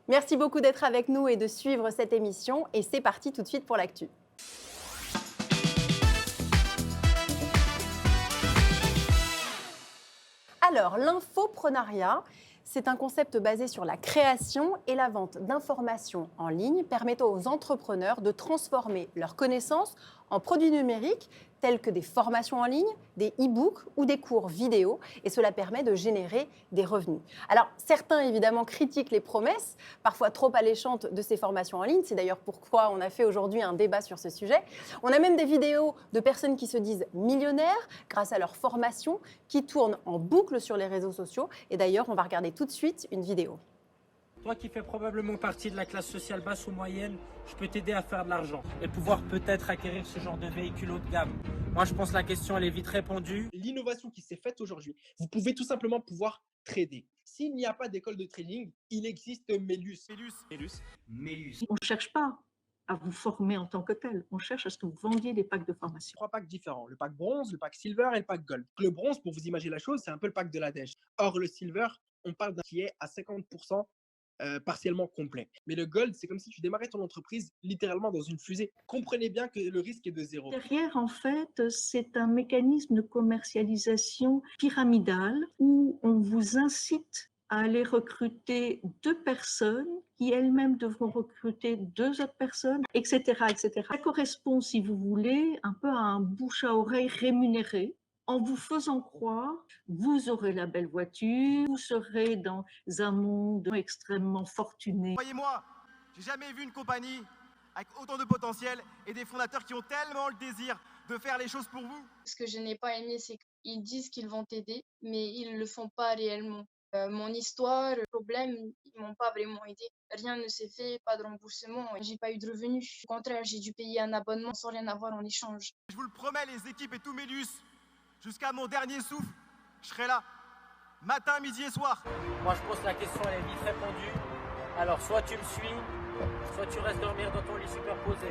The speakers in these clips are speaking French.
Merci beaucoup d'être avec nous et de suivre cette émission. Et c'est parti tout de suite pour l'actu. Alors, l'infoprenariat, c'est un concept basé sur la création et la vente d'informations en ligne permettant aux entrepreneurs de transformer leurs connaissances en produits numériques tels que des formations en ligne, des e-books ou des cours vidéo. Et cela permet de générer des revenus. Alors, certains, évidemment, critiquent les promesses, parfois trop alléchantes, de ces formations en ligne. C'est d'ailleurs pourquoi on a fait aujourd'hui un débat sur ce sujet. On a même des vidéos de personnes qui se disent millionnaires grâce à leur formation, qui tournent en boucle sur les réseaux sociaux. Et d'ailleurs, on va regarder tout de suite une vidéo. Toi qui fais probablement partie de la classe sociale basse ou moyenne, je peux t'aider à faire de l'argent et pouvoir peut-être acquérir ce genre de véhicule haut de gamme. Moi, je pense que la question, elle est vite répondue. L'innovation qui s'est faite aujourd'hui, vous pouvez tout simplement pouvoir trader. S'il n'y a pas d'école de trading, il existe Melius. On ne cherche pas à vous former en tant que tel. On cherche à ce que vous vendiez des packs de formation. 3 packs différents, le pack bronze, le pack silver et le pack gold. Le bronze, pour vous imaginer la chose, c'est un peu le pack de la dèche. Or, le silver, on parle d'un qui est à 50% partiellement complet. Mais le gold, c'est comme si tu démarrais ton entreprise littéralement dans une fusée. Comprenez bien que le risque est de zéro. Derrière, en fait, c'est un mécanisme de commercialisation pyramidale où on vous incite à aller recruter 2 personnes qui elles-mêmes devront recruter 2 autres personnes, etc., etc. Ça correspond, si vous voulez, un peu à un bouche à oreille rémunéré en vous faisant croire, vous aurez la belle voiture, vous serez dans un monde extrêmement fortuné. Croyez-moi, j'ai jamais vu une compagnie avec autant de potentiel et des fondateurs qui ont tellement le désir de faire les choses pour vous. Ce que je n'ai pas aimé, c'est qu'ils disent qu'ils vont t'aider, mais ils ne le font pas réellement. Mon histoire, le problème, ils m'ont pas vraiment aidé. Rien ne s'est fait, pas de remboursement, j'ai pas eu de revenus. Au contraire, j'ai dû payer un abonnement sans rien avoir en échange. Je vous le promets, les équipes et tout Mélius, jusqu'à mon dernier souffle, je serai là. Matin, midi et soir. Moi, je pense que la question, elle est vite répondue. Alors, soit tu me suis, soit tu restes dormir dans ton lit superposé.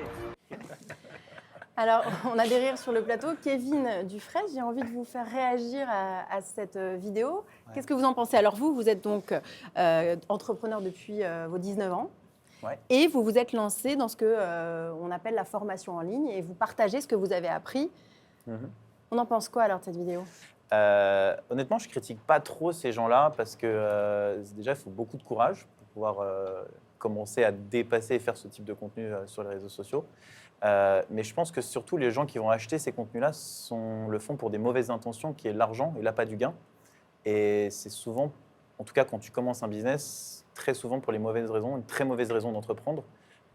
Alors, on a des rires sur le plateau. Kevin Dufray, j'ai envie de vous faire réagir à cette vidéo. Ouais. Qu'est-ce que vous en pensez? Alors vous êtes donc entrepreneur depuis vos 19 ans. Ouais. Et vous vous êtes lancé dans ce qu'on appelle la formation en ligne et vous partagez ce que vous avez appris. Mhm. On en pense quoi alors de cette vidéo? Honnêtement, je critique pas trop ces gens-là parce que déjà, il faut beaucoup de courage pour pouvoir commencer à dépasser et faire ce type de contenu sur les réseaux sociaux. Mais je pense que surtout les gens qui vont acheter ces contenus-là le font pour des mauvaises intentions, qui est l'argent et l'appât du gain. Et c'est souvent, en tout cas quand tu commences un business, très souvent pour les mauvaises raisons, une très mauvaise raison d'entreprendre.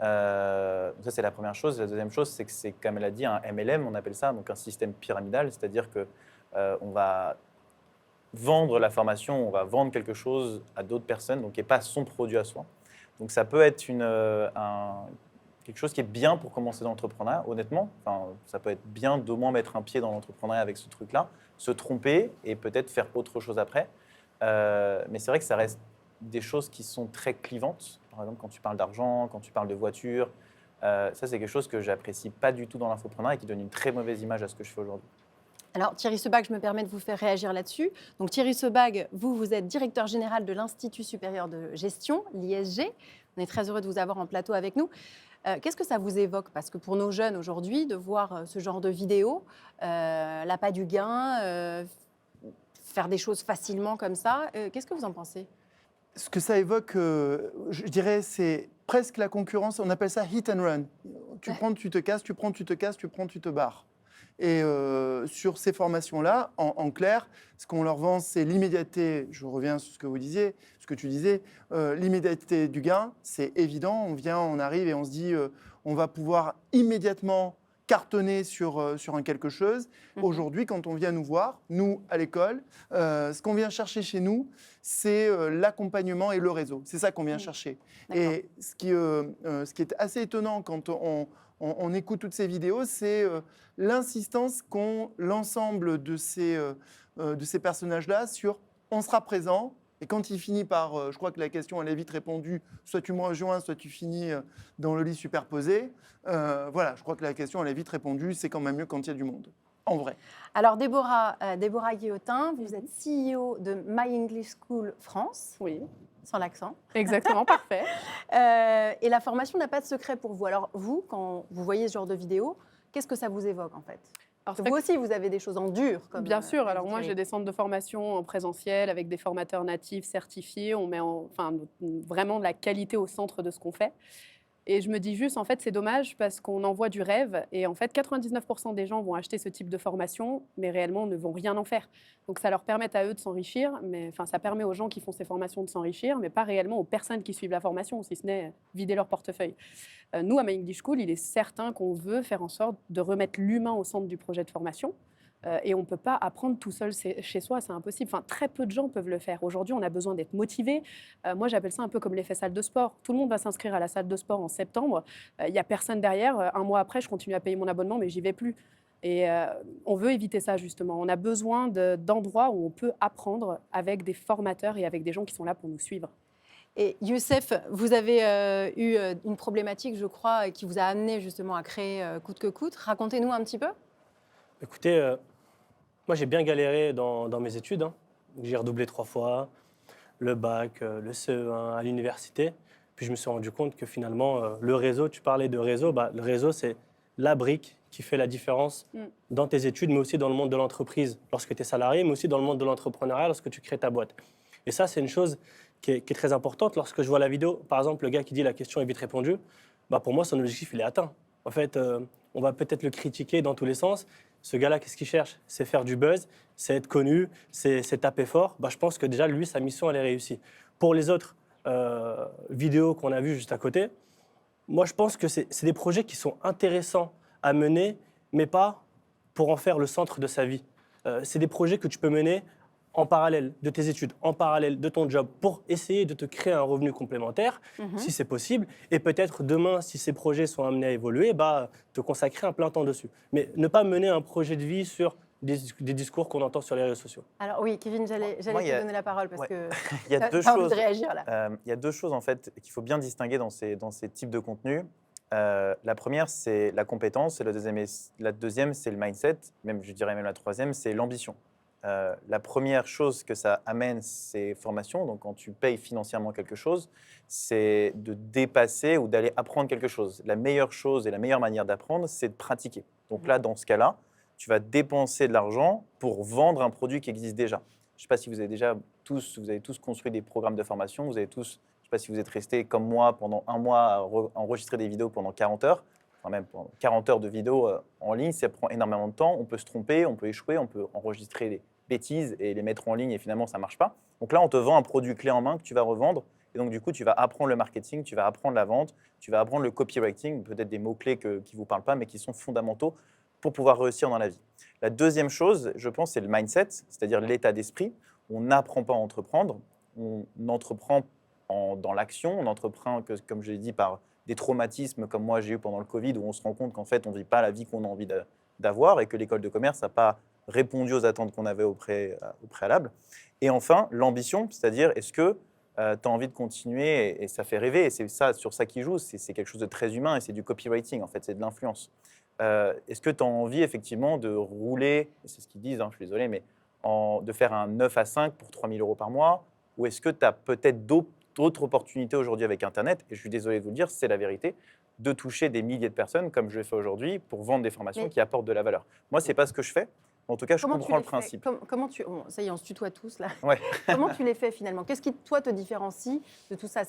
Ça, c'est la première chose. La deuxième chose, c'est que c'est, comme elle a dit, un MLM, on appelle ça, donc un système pyramidal, c'est-à-dire que on va vendre la formation, on va vendre quelque chose à d'autres personnes, donc qui n'est pas son produit à soi. Donc ça peut être quelque chose qui est bien pour commencer dans l'entrepreneuriat, honnêtement. Enfin, ça peut être bien d'au moins mettre un pied dans l'entrepreneuriat avec ce truc-là, se tromper et peut-être faire autre chose après. Mais c'est vrai que ça reste des choses qui sont très clivantes. Par exemple, quand tu parles d'argent, quand tu parles de voiture, ça c'est quelque chose que j'apprécie pas du tout dans l'infoprenariat et qui donne une très mauvaise image à ce que je fais aujourd'hui. Alors Thierry Sebag, je me permets de vous faire réagir là-dessus. Donc Thierry Sebag, vous êtes directeur général de l'Institut supérieur de gestion, l'ISG. On est très heureux de vous avoir en plateau avec nous. Qu'est-ce que ça vous évoque? Parce que pour nos jeunes aujourd'hui, de voir ce genre de vidéo, l'appât du gain, faire des choses facilement comme ça, qu'est-ce que vous en pensez? Ce que ça évoque, je dirais, c'est presque la concurrence. On appelle ça hit and run. Tu prends, tu te casses, tu prends, tu te casses, tu prends, tu te barres. Et sur ces formations-là, en clair, ce qu'on leur vend, c'est l'immédiateté. Je reviens sur ce que vous disiez, ce que tu disais. L'immédiateté du gain, c'est évident. On arrive et on se dit, on va pouvoir immédiatement cartonner sur un quelque chose. Aujourd'hui, quand on vient nous voir, nous, à l'école, ce qu'on vient chercher chez nous, c'est l'accompagnement et le réseau. C'est ça qu'on vient chercher. Et ce qui est assez étonnant quand on écoute toutes ces vidéos, c'est l'insistance qu'ont l'ensemble de ces personnages-là sur « on sera présent ». Et quand il finit par, je crois que la question, elle est vite répondue, soit tu me rejoins, soit tu finis dans le lit superposé. Voilà, je crois que la question, elle est vite répondue, c'est quand même mieux quand il y a du monde, en vrai. Alors Déborah Guillotin, vous êtes CEO de My English School France. Oui. sans l'accent. Exactement, parfait. Et la formation n'a pas de secret pour vous. Alors vous, quand vous voyez ce genre de vidéo, qu'est-ce que ça vous évoque en fait? Alors, Parce que vous aussi, vous avez des choses en dur. Comme, bien sûr. l'a Alors dit moi, Thierry. j'ai des centres de formation en présentiel avec des formateurs natifs certifiés. On met vraiment de la qualité au centre de ce qu'on fait. Et je me dis juste, en fait, c'est dommage parce qu'on envoie du rêve. Et en fait, 99% des gens vont acheter ce type de formation, mais réellement ne vont rien en faire. Donc ça leur permet à eux de s'enrichir, mais enfin, ça permet aux gens qui font ces formations de s'enrichir, mais pas réellement aux personnes qui suivent la formation, si ce n'est vider leur portefeuille. Nous, à My English School, il est certain qu'on veut faire en sorte de remettre l'humain au centre du projet de formation. Et on ne peut pas apprendre tout seul chez soi, c'est impossible. Enfin, très peu de gens peuvent le faire. Aujourd'hui, on a besoin d'être motivé. Moi, j'appelle ça un peu comme l'effet salle de sport. Tout le monde va s'inscrire à la salle de sport en septembre. Il n'y a personne derrière. Un mois après, je continue à payer mon abonnement, mais j'y vais plus. Et on veut éviter ça, justement. On a besoin d'endroits où on peut apprendre avec des formateurs et avec des gens qui sont là pour nous suivre. Et Youssef, vous avez eu une problématique, je crois, qui vous a amené justement à créer Coûte que coûte. Racontez-nous un petit peu. Écoutez, moi j'ai bien galéré dans mes études. J'ai redoublé 3 fois, le bac, le CE1 à l'université. Puis je me suis rendu compte que finalement, le réseau, tu parlais de réseau, le réseau c'est la brique qui fait la différence dans tes études, mais aussi dans le monde de l'entreprise lorsque tu es salarié, mais aussi dans le monde de l'entrepreneuriat lorsque tu crées ta boîte. Et ça, c'est une chose qui est très importante. Lorsque je vois la vidéo, par exemple, le gars qui dit la question est vite répondue, pour moi, son objectif, il est atteint. En fait, on va peut-être le critiquer dans tous les sens. Ce gars-là, qu'est-ce qu'il cherche? C'est faire du buzz, c'est être connu, c'est taper fort. Je pense que déjà, lui, sa mission, elle est réussie. Pour les autres vidéos qu'on a vues juste à côté, moi, je pense que c'est des projets qui sont intéressants à mener, mais pas pour en faire le centre de sa vie. C'est des projets que tu peux mener en parallèle de tes études, en parallèle de ton job, pour essayer de te créer un revenu complémentaire, si c'est possible, et peut-être demain, si ces projets sont amenés à évoluer, te consacrer un plein temps dessus. Mais ne pas mener un projet de vie sur des discours qu'on entend sur les réseaux sociaux. Alors oui, Kevin, j'allais te donner la parole parce que il y a deux t'as envie choses. de réagir là. Il y a deux choses en fait qu'il faut bien distinguer dans ces types de contenus. La première, c'est la compétence, et la deuxième, c'est le mindset. Même, je dirais même la troisième, c'est l'ambition. La première chose que ça amène, ces formations, donc quand tu payes financièrement quelque chose, c'est de dépasser ou d'aller apprendre quelque chose. La meilleure chose et la meilleure manière d'apprendre, c'est de pratiquer. Donc là, dans ce cas-là, tu vas dépenser de l'argent pour vendre un produit qui existe déjà. Je ne sais pas si vous avez tous construit des programmes de formation, je ne sais pas si vous êtes restés comme moi pendant un mois à enregistrer des vidéos pendant 40 heures. Enfin, même 40 heures de vidéos en ligne, ça prend énormément de temps. On peut se tromper, on peut échouer, on peut enregistrer des bêtises et les mettre en ligne et finalement, ça ne marche pas. Donc là, on te vend un produit clé en main que tu vas revendre. Et donc, du coup, tu vas apprendre le marketing, tu vas apprendre la vente, tu vas apprendre le copywriting, peut-être des mots-clés qui ne vous parlent pas, mais qui sont fondamentaux pour pouvoir réussir dans la vie. La deuxième chose, je pense, c'est le mindset, c'est-à-dire l'état d'esprit. On n'apprend pas à entreprendre, on entreprend dans l'action, on entreprend, comme je l'ai dit, par des traumatismes comme moi j'ai eu pendant le Covid, où on se rend compte qu'en fait, on ne vit pas la vie qu'on a envie d'avoir et que l'école de commerce n'a pas répondu aux attentes qu'on avait au préalable. Et enfin, l'ambition, c'est-à-dire est-ce que tu as envie de continuer et ça fait rêver, et c'est ça, sur ça qui joue, c'est quelque chose de très humain et c'est du copywriting, en fait, c'est de l'influence. Est-ce que tu as envie effectivement de rouler, c'est ce qu'ils disent, je suis désolé, mais de faire un 9 à 5 pour 3 000 € par mois, ou est-ce que tu as peut-être d'autres opportunités aujourd'hui avec Internet, et je suis désolé de vous le dire, c'est la vérité, de toucher des milliers de personnes, comme je le fais aujourd'hui, pour vendre des formations qui apportent de la valeur. Moi, ce n'est pas ce que je fais. En tout cas, je comprends le principe. Comment ça y est, on se tutoie tous là. Ouais. Comment tu les fais finalement? Qu'est-ce qui, toi, te différencie de tout ça?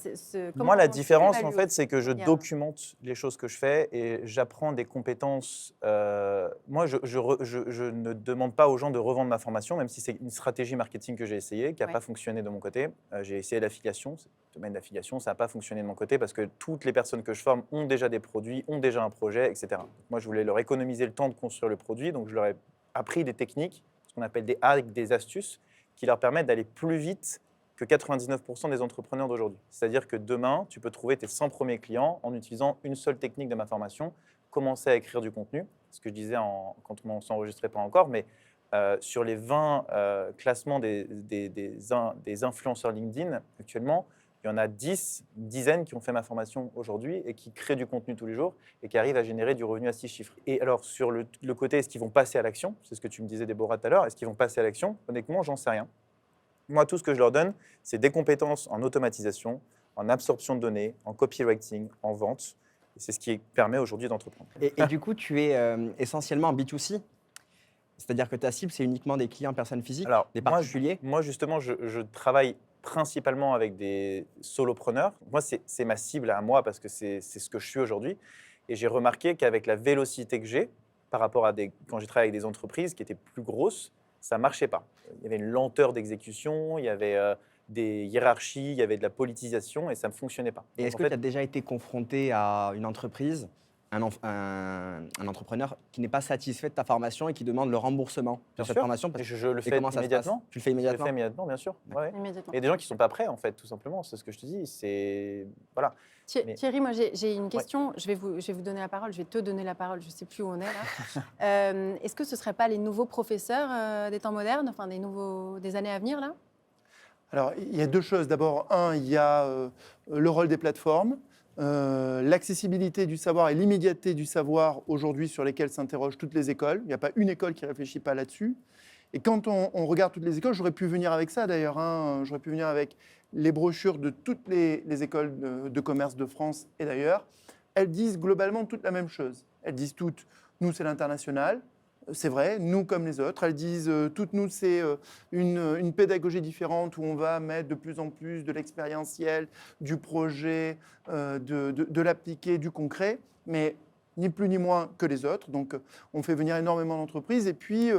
Moi, la différence, en fait, c'est que je documente les choses que je fais et j'apprends des compétences. Moi, je ne demande pas aux gens de revendre ma formation, même si c'est une stratégie marketing que j'ai essayée, qui n'a pas fonctionné de mon côté. J'ai essayé l'affiliation, le domaine d'affiliation, ça n'a pas fonctionné de mon côté parce que toutes les personnes que je forme ont déjà des produits, ont déjà un projet, etc. Donc, moi, je voulais leur économiser le temps de construire le produit, donc je leur ai appris des techniques, ce qu'on appelle des hacks, des astuces, qui leur permettent d'aller plus vite que 99% des entrepreneurs d'aujourd'hui. C'est-à-dire que demain, tu peux trouver tes 100 premiers clients en utilisant une seule technique de ma formation, commencer à écrire du contenu, ce que je disais quand on ne s'enregistrait pas encore, mais sur les 20 classements des influenceurs LinkedIn actuellement, il y en a une dizaine qui ont fait ma formation aujourd'hui et qui créent du contenu tous les jours et qui arrivent à générer du revenu à 6 chiffres. Et alors, sur le côté, est-ce qu'ils vont passer à l'action? C'est ce que tu me disais, Déborah, tout à l'heure. Est-ce qu'ils vont passer à l'action? Honnêtement, j'en sais rien. Moi, tout ce que je leur donne, c'est des compétences en automatisation, en absorption de données, en copywriting, en vente. Et c'est ce qui permet aujourd'hui d'entreprendre. Et du coup, tu es essentiellement en B2C, c'est-à-dire que ta cible, c'est uniquement des clients personnes physiques, des particuliers. Moi, justement, je travaille principalement avec des solopreneurs. Moi, c'est ma cible à moi parce que c'est ce que je suis aujourd'hui. Et j'ai remarqué qu'avec la vélocité que j'ai, par rapport à quand j'ai travaillé avec des entreprises qui étaient plus grosses, ça ne marchait pas. Il y avait une lenteur d'exécution, il y avait des hiérarchies, il y avait de la politisation et ça ne fonctionnait pas. Et est-ce que tu as déjà été confronté à une entreprise, un entrepreneur qui n'est pas satisfait de ta formation et qui demande le remboursement de cette formation je le fais immédiatement. Tu le fais immédiatement? Je le fais immédiatement, bien sûr. Ouais. Immédiatement. Il y a des gens qui ne sont pas prêts, en fait, tout simplement. C'est ce que je te dis. Voilà. Thierry, moi j'ai une question. Je vais vous donner la parole. Je vais te donner la parole. Je ne sais plus où on est là. Est-ce que ce ne seraient pas les nouveaux professeurs des temps modernes, enfin des années à venir là? Alors, il y a deux choses. D'abord, il y a le rôle des plateformes, l'accessibilité du savoir et l'immédiateté du savoir aujourd'hui sur lesquelles s'interrogent toutes les écoles. Il n'y a pas une école qui ne réfléchit pas là-dessus. Et quand on regarde toutes les écoles, j'aurais pu venir avec ça d'ailleurs, j'aurais pu venir avec les brochures de toutes les écoles de commerce de France et d'ailleurs. Elles disent globalement toutes la même chose. Elles disent toutes, nous c'est l'international, c'est vrai, nous comme les autres. Elles disent toutes, nous c'est une pédagogie différente où on va mettre de plus en plus de l'expérientiel, du projet, de l'appliquer, du concret. Mais ni plus ni moins que les autres. Donc, on fait venir énormément d'entreprises. Et puis,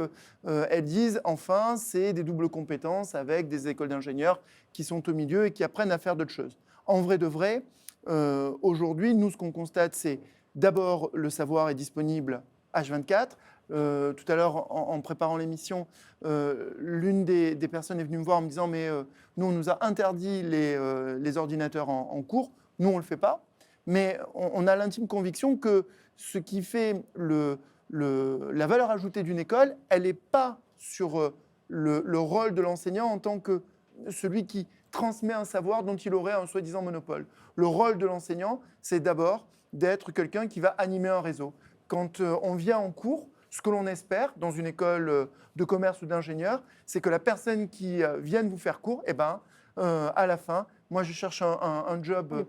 elles disent, enfin, c'est des doubles compétences avec des écoles d'ingénieurs qui sont au milieu et qui apprennent à faire d'autres choses. En vrai de vrai, aujourd'hui, nous, ce qu'on constate, c'est d'abord, le savoir est disponible H24. Tout à l'heure, en préparant l'émission, l'une des personnes est venue me voir en me disant « mais nous, on nous a interdit les ordinateurs en cours. Nous, on ne le fait pas. » Mais on a l'intime conviction que ce qui fait la valeur ajoutée d'une école, elle n'est pas sur le rôle de l'enseignant en tant que celui qui transmet un savoir dont il aurait un soi-disant monopole. Le rôle de l'enseignant, c'est d'abord d'être quelqu'un qui va animer un réseau. Quand on vient en cours, ce que l'on espère dans une école de commerce ou d'ingénieur, c'est que la personne qui vienne vous faire cours, à la fin, moi je cherche un job,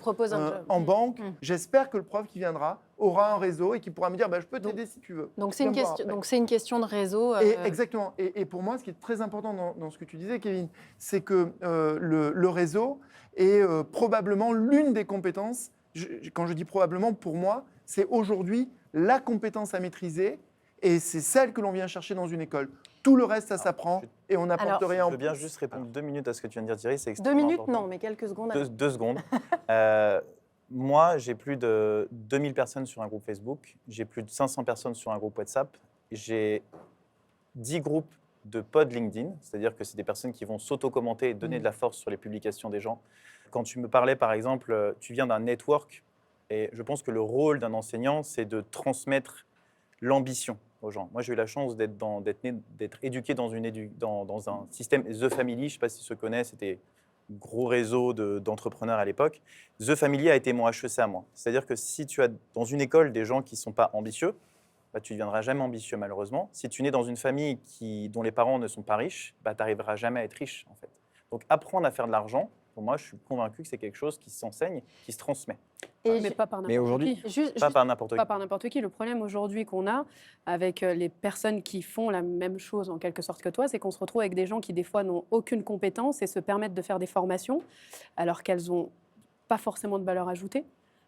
en banque, j'espère que le prof qui viendra aura un réseau et qui pourra me dire je peux t'aider si tu veux. Donc c'est une question de réseau. Exactement. Et pour moi, ce qui est très important dans ce que tu disais, Kevin, c'est que le réseau est probablement l'une des compétences, quand je dis probablement, pour moi, c'est aujourd'hui la compétence à maîtriser et c'est celle que l'on vient chercher dans une école. Tout le reste, ça s'apprend et on n'apporte rien en plus. Je veux bien juste répondre 2 minutes à ce que tu viens de dire, Thierry. C'est 2 minutes, important. non, mais quelques secondes. 2 secondes. Moi, j'ai plus de 2000 personnes sur un groupe Facebook. J'ai plus de 500 personnes sur un groupe WhatsApp. J'ai 10 groupes de pods LinkedIn, c'est-à-dire que c'est des personnes qui vont s'auto-commenter et donner de la force sur les publications des gens. Quand tu me parlais, par exemple, tu viens d'un network et je pense que le rôle d'un enseignant, c'est de transmettre l'ambition aux gens. Moi, j'ai eu la chance d'être éduqué dans un système The Family. Je ne sais pas si ceux connaissent, c'était un gros réseau d'entrepreneurs à l'époque. The Family a été mon HEC à moi. C'est-à-dire que si tu as dans une école des gens qui ne sont pas ambitieux, tu ne deviendras jamais ambitieux malheureusement. Si tu nais dans une famille dont les parents ne sont pas riches, tu n'arriveras jamais à être riche en fait. Donc apprendre à faire de l'argent, pour moi, je suis convaincu que c'est quelque chose qui s'enseigne, qui se transmet. Mais pas par n'importe qui. Pas par n'importe qui. Pas par n'importe qui. Le problème aujourd'hui qu'on a avec les personnes qui font la même chose en quelque sorte que toi, c'est qu'on se retrouve avec des gens qui des fois n'ont aucune compétence et se permettent de faire des formations alors qu'elles n'ont pas forcément de valeur ajoutée.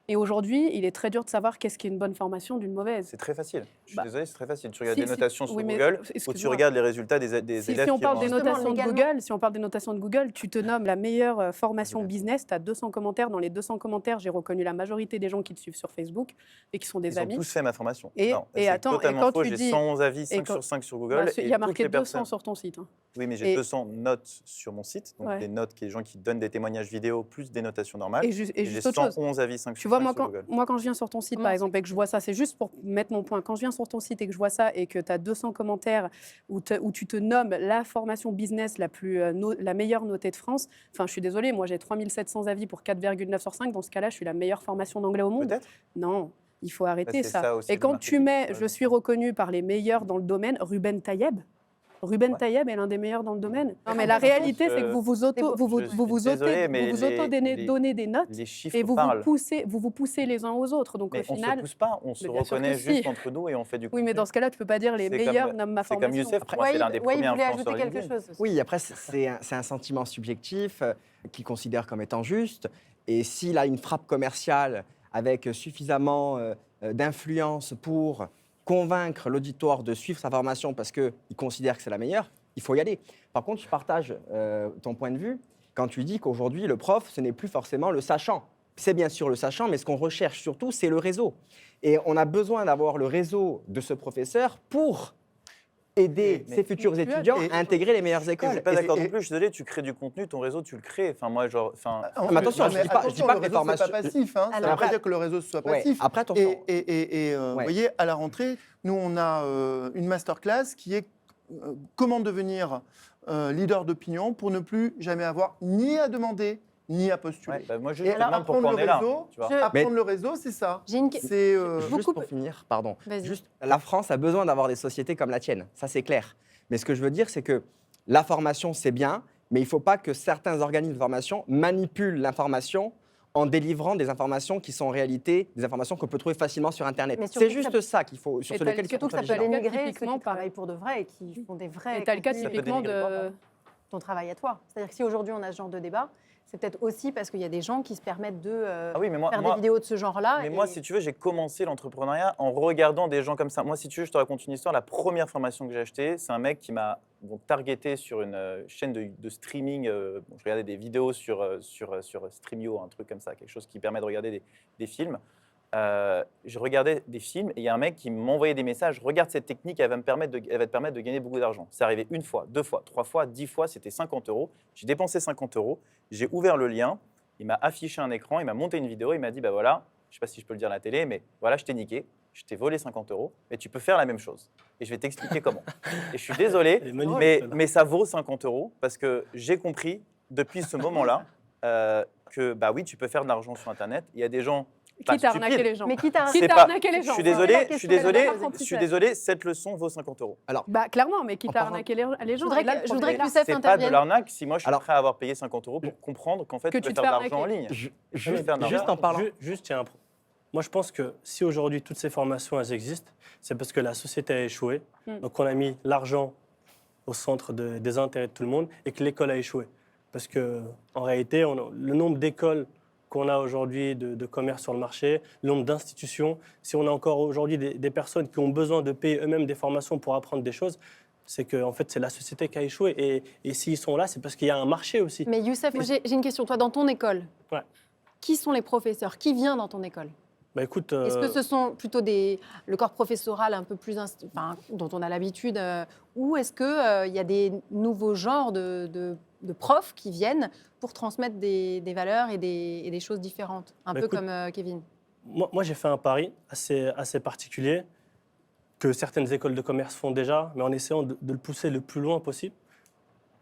Et aujourd'hui, il est très dur de savoir qu'est-ce qui est une bonne formation d'une mauvaise. C'est très facile. Je suis désolé, c'est très facile. Tu regardes des notations sur Google ou tu regardes les résultats des élèves. Si on parle des notations de Google, si on parle des notations de Google, tu te nommes la meilleure formation business, tu as 200 commentaires. Dans les 200 commentaires, j'ai reconnu la majorité des gens qui te suivent sur Facebook et qui sont des amis. Ils ont tous fait ma formation. Et attends, et quand tu dis... J'ai 111 avis, 5 sur 5 sur Google. Il y a marqué 200 sur ton site. Oui, mais j'ai 200 notes sur mon site, donc des notes des gens qui donnent des témoignages vidéo plus des notations normales. Et j'ai 111 avis, 5 sur 5 sur Google. Moi, quand je viens sur ton site, par exemple, et que je vois ça, c'est juste pour mettre mon point. Quand je viens sur ton site et que je vois ça et que tu as 200 commentaires où tu te nommes la formation business la meilleure notée de France, enfin, je suis désolée, moi, j'ai 3700 avis pour 4,9 sur 5. Dans ce cas-là, je suis la meilleure formation d'anglais au monde. Peut-être. Non, il faut arrêter ça. Aussi, et quand tu mets « je suis reconnu par les meilleurs dans le domaine », Ruben Tayeb, Ruben Ouais. Tayeb est l'un des meilleurs dans le domaine. Non, mais la réalité, c'est que vous vous désolé, mais donnez des notes les chiffres et vous parlent. vous poussez les uns aux autres. Donc Mais au on ne se final, pousse pas, on se Mais bien sûr que reconnaît si. juste entre nous et on fait du oui, mais contenu. dans ce cas-là, tu peux pas dire les C'est meilleurs comme- nomment ma C'est comme formation. Youssef, pour moi, c'est l'un des Wahid premiers voulait influenceurs ajouter quelque LinkedIn. chose aussi. Oui, après, c'est un sentiment subjectif qu'il considère comme étant juste. Et s'il a une frappe commerciale avec suffisamment d'influence pour convaincre l'auditoire de suivre sa formation parce qu'il considère que c'est la meilleure, il faut y aller. Par contre, je partage ton point de vue quand tu dis qu'aujourd'hui, le prof, ce n'est plus forcément le sachant. C'est bien sûr le sachant, mais ce qu'on recherche surtout, c'est le réseau. Et on a besoin d'avoir le réseau de ce professeur pour aider Mais- ses futurs mais- étudiants et- à intégrer les meilleures Je écoles. suis pas Et d'accord c'est- non plus, je suis désolé, tu crées du contenu, ton réseau, tu le crées. Enfin, moi, genre, mais attention, Non, je dis pas que attention, les le réseau, formations- c'est pas passif. Hein. Ça Alors, ne veut pas après- dire que le réseau soit Ouais, passif. après, attention. Vous Ouais. voyez, à la rentrée, nous, on a une masterclass qui est comment devenir leader d'opinion pour ne plus jamais avoir ni à demander, ni à postuler. ouais, bah, moi, Et juste, je me alors, demande pourquoi on apprendre est le là. réseau, Tu vois. apprendre le réseau, c'est ça. J'ai une... C'est Juste Beaucoup- pour finir, pardon. Vas-y. Juste, la France a besoin d'avoir des sociétés comme la tienne, ça c'est clair. Mais ce que je veux dire, c'est que la formation, c'est bien, mais il ne faut pas que certains organismes de formation manipulent l'information en délivrant des informations qui sont en réalité des informations qu'on peut trouver facilement sur Internet. Mais surtout C'est que juste ça qu'il faut, sur Et lequel il faut Surtout que ça être peut vigilant. dénigrer ceux Typiquement, qui travaillent pour de vrai et qui font des vrais Et tu as le cas contenus Ça peut typiquement dénigrer de... ton travail à toi. C'est-à-dire que si aujourd'hui on a ce genre de débat, c'est peut-être aussi parce qu'il y a des gens qui se permettent de Ah oui, mais moi, faire moi, des vidéos de ce genre-là. mais et- moi, si tu veux, j'ai commencé l'entrepreneuriat en regardant des gens comme ça. Moi, si tu veux, je te raconte une histoire. La première formation que j'ai achetée, c'est un mec qui m'a targeté sur une chaîne de streaming. Je regardais des vidéos sur Streamio, un truc comme ça, quelque chose qui permet de regarder des films. Je regardais des films et il y a un mec qui m'envoyait des messages. Regarde cette technique, elle va te permettre de gagner beaucoup d'argent. C'est arrivé une fois, 2 fois, 3 fois, 10 fois, c'était 50 €. J'ai dépensé 50 €. J'ai ouvert le lien. Il m'a affiché un écran, il m'a monté une vidéo, il m'a dit bah voilà, je ne sais pas si je peux le dire à la télé, mais voilà, je t'ai niqué, je t'ai volé 50 €, et tu peux faire la même chose. Et je vais t'expliquer comment. Et je suis désolé, Elle est magnifique, mais ça vaut 50 € parce que j'ai compris depuis ce moment-là que bah oui, tu peux faire de l'argent sur Internet. Il y a des gens. pas Quitte à arnaquer stupides. les gens. Mais quitte à... Quitte C'est à pas- arnaquer les gens. Je suis C'est désolé, la je suis question désolé, de la je suis apprentissage. désolé, cette leçon vaut 50 €. Bah clairement, mais quitte En à parlant- arnaquer les gens. voudrais Et là, que- le je voudrais problème que est là. Youssef C'est pas de intervienne. l'arnaque si moi je suis Alors- prêt à avoir payé 50 € pour comprendre qu'en fait Que tu peux tu te faire de fais l'argent en arnaquer. ligne. Juste, faire de l'argent. juste en parlant. Juste, il y a un moi, je pense que si aujourd'hui toutes ces formations elles existent, c'est parce que la société a échoué. Donc, on a mis l'argent au centre des intérêts de tout le monde et que l'école a échoué. Parce que en réalité, le nombre d'écoles qu'on a aujourd'hui de commerce sur le marché, le nombre d'institutions, si on a encore aujourd'hui des personnes qui ont besoin de payer eux-mêmes des formations pour apprendre des choses, c'est que en fait, c'est la société qui a échoué. Et s'ils sont là, c'est parce qu'il y a un marché aussi. Mais Youssef, moi, j'ai une question. Toi, dans ton école, Ouais. qui sont les professeurs? Qui vient dans ton école? Bah, écoute, Est-ce que ce sont plutôt le corps professoral un peu plus dont on a l'habitude, ou est-ce qu'il y a des nouveaux genres de profs qui viennent pour transmettre des valeurs et des choses différentes, un Bah, peu écoute, comme Kevin? moi, j'ai fait un pari assez particulier que certaines écoles de commerce font déjà, mais en essayant de le pousser le plus loin possible.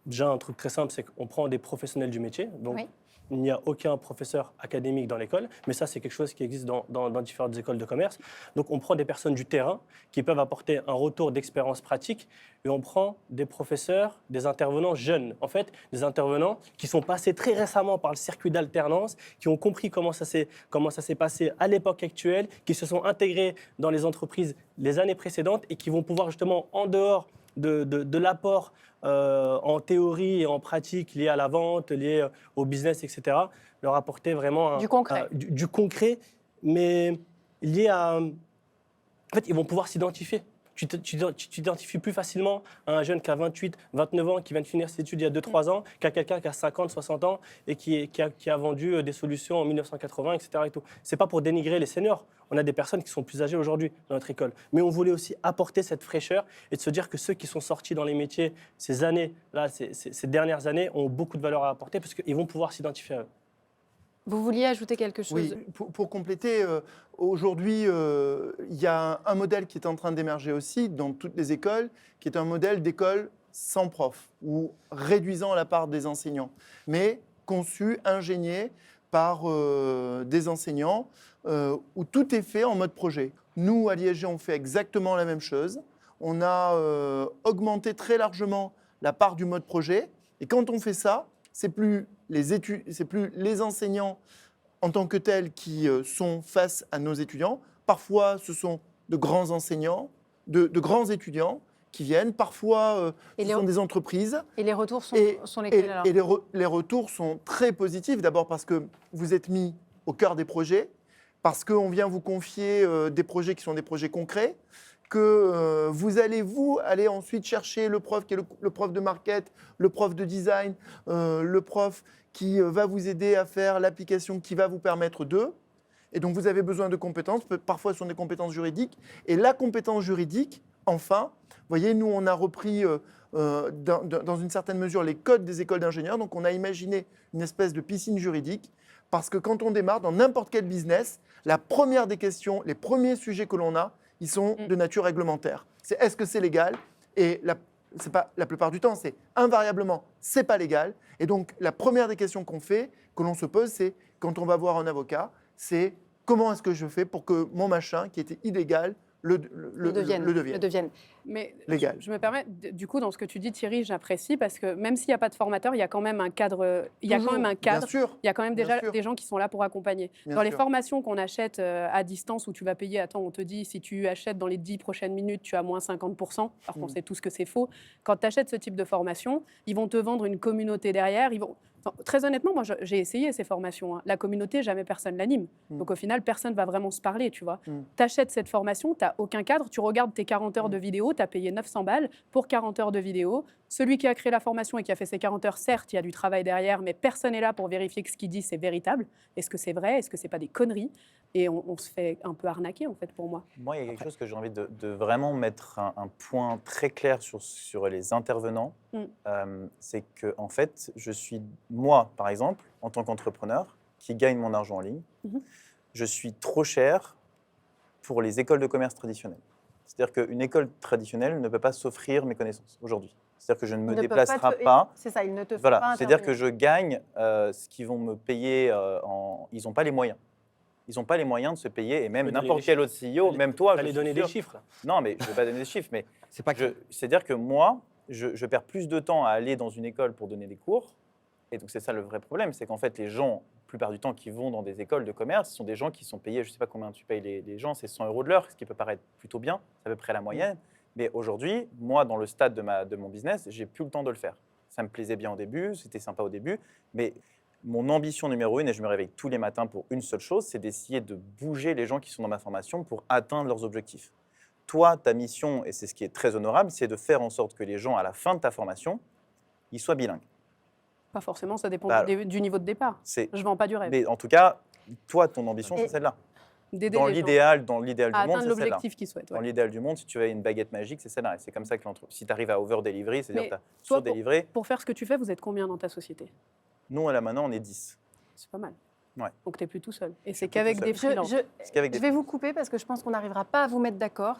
Déjà, un truc très simple, c'est qu'on prend des professionnels du métier. Donc, Oui. il n'y a aucun professeur académique dans l'école, mais ça, c'est quelque chose qui existe dans différentes écoles de commerce. Donc, on prend des personnes du terrain qui peuvent apporter un retour d'expérience pratique et on prend des professeurs, des intervenants jeunes. En fait, des intervenants qui sont passés très récemment par le circuit d'alternance, qui ont compris comment ça s'est passé à l'époque actuelle, qui se sont intégrés dans les entreprises les années précédentes et qui vont pouvoir justement, en dehors de l'apport en théorie et en pratique lié à la vente, lié au business, etc., leur apporter vraiment Du concret. du concret, mais lié à... En fait, ils vont pouvoir s'identifier. Tu t'identifies plus facilement à un jeune qui a 28, 29 ans, qui vient de finir ses études il y a 2-3 ans, qu'à quelqu'un qui a 50, 60 ans et qui a vendu des solutions en 1980, etc. Ce n'est pas pour dénigrer les seniors. On a des personnes qui sont plus âgées aujourd'hui dans notre école. Mais on voulait aussi apporter cette fraîcheur et de se dire que ceux qui sont sortis dans les métiers ces années-là, ces dernières années, ont beaucoup de valeur à apporter parce qu'ils vont pouvoir s'identifier à eux. Vous vouliez ajouter quelque chose? Oui, pour compléter, aujourd'hui, il y a un modèle qui est en train d'émerger aussi dans toutes les écoles, qui est un modèle d'école sans prof, ou réduisant la part des enseignants, mais conçu, ingénié par des enseignants, où tout est fait en mode projet. Nous, à l'ISG, on fait exactement la même chose. on a augmenté très largement la part du mode projet. Et quand on fait ça, c'est plus les enseignants en tant que tels qui sont face à nos étudiants. Parfois, ce sont de grands enseignants, de grands étudiants qui viennent. Parfois, ce sont des entreprises. Et les retours sont lesquels alors? Et les retours sont très positifs. D'abord parce que vous êtes mis au cœur des projets, parce qu'on vient vous confier des projets qui sont des projets concrets, que vous allez ensuite chercher le prof qui est le prof de market, le prof de design, le prof qui va vous aider à faire l'application qui va vous permettre de. Et donc, vous avez besoin de compétences, parfois ce sont des compétences juridiques. Et la compétence juridique, enfin, vous voyez, nous, on a repris dans une certaine mesure les codes des écoles d'ingénieurs. Donc, on a imaginé une espèce de piscine juridique parce que quand on démarre dans n'importe quel business, la première des questions, les premiers sujets que l'on a, ils sont de nature réglementaire. C'est est-ce que c'est légal? Et c'est pas la plupart du temps, c'est invariablement, c'est pas légal. Et donc, la première des questions que l'on se pose, c'est quand on va voir un avocat, c'est comment est-ce que je fais pour que mon machin, qui était illégal, le devienne. Mais légal. je me permets, du coup, dans ce que tu dis, Thierry, j'apprécie parce que même s'il n'y a pas de formateur, il y a quand même un cadre. Il y a quand même un cadre. Bien sûr. Il y a quand même déjà des gens qui sont là pour accompagner. Bien dans les sûr. formations qu'on achète à distance où tu vas payer, attends, on te dit si tu achètes dans les 10 prochaines minutes, tu as moins 50%. Alors qu'on sait tous que c'est faux. Quand tu achètes ce type de formation, ils vont te vendre une communauté derrière. Très honnêtement, moi, j'ai essayé ces formations. La communauté, jamais personne l'anime. Donc, au final, personne ne va vraiment se parler, tu vois. Tu achètes cette formation, tu n'as aucun cadre. Tu regardes tes 40 heures de vidéo, tu as payé 900 balles pour 40 heures de vidéo. Celui qui a créé la formation et qui a fait ces 40 heures, certes, il y a du travail derrière, mais personne n'est là pour vérifier que ce qu'il dit, c'est véritable. Est-ce que c'est vrai? Est-ce que ce n'est pas des conneries? Et on se fait un peu arnaquer, en fait, pour moi. Moi, il y a quelque chose que j'ai envie de vraiment mettre un point très clair sur les intervenants. C'est que, en fait, je suis, moi, par exemple, en tant qu'entrepreneur, qui gagne mon argent en ligne, je suis trop cher pour les écoles de commerce traditionnelles. C'est-à-dire qu'une école traditionnelle ne peut pas s'offrir mes connaissances aujourd'hui. C'est-à-dire que je ne me déplacerai pas. C'est ça, ils ne te font Voilà. pas C'est-à-dire que intervenir. je gagne ce qu'ils vont me payer Ils n'ont pas les moyens. Ils n'ont pas les moyens de se payer, et même n'importe quel autre CEO, même toi. Allez donner des chiffres. Là. Non, mais je ne vais pas donner des chiffres, mais C'est pas c'est-à-dire que moi, je perds plus de temps à aller dans une école pour donner des cours. Et donc, c'est ça le vrai problème, c'est qu'en fait, les gens, la plupart du temps, qui vont dans des écoles de commerce, ce sont des gens qui sont payés, je ne sais pas combien tu payes les gens, c'est 100 € de l'heure, ce qui peut paraître plutôt bien, c'est à peu près la moyenne. Mais aujourd'hui, moi, dans le stade de mon business, j'ai plus le temps de le faire. Ça me plaisait bien au début, c'était sympa au début, mais mon ambition numéro 1, et je me réveille tous les matins pour une seule chose, c'est d'essayer de bouger les gens qui sont dans ma formation pour atteindre leurs objectifs. Toi, ta mission, et c'est ce qui est très honorable, c'est de faire en sorte que les gens, à la fin de ta formation, ils soient bilingues. Pas forcément, ça dépend Bah, du niveau de départ. Je ne vends pas du rêve. Mais en tout cas, toi, ton ambition, c'est celle-là. D'aider Dans les gens l'idéal à du monde, atteindre c'est celle-là. l'objectif qu'ils souhaitent. Dans Ouais. l'idéal du monde, si tu as une baguette magique, c'est celle-là. Et c'est comme ça que si tu arrives à over-delivery, c'est-à-dire Mais que tu as toi, sur-délivré. Pour faire ce que tu fais, vous êtes combien dans ta société? Nous, là, maintenant, on est 10. C'est pas mal. Ouais. Donc, tu n'es plus tout seul. Et suis c'est plus qu'avec tout des seul. freelances. qu'avec des Je vais vous couper parce que je pense qu'on n'arrivera pas à vous mettre d'accord.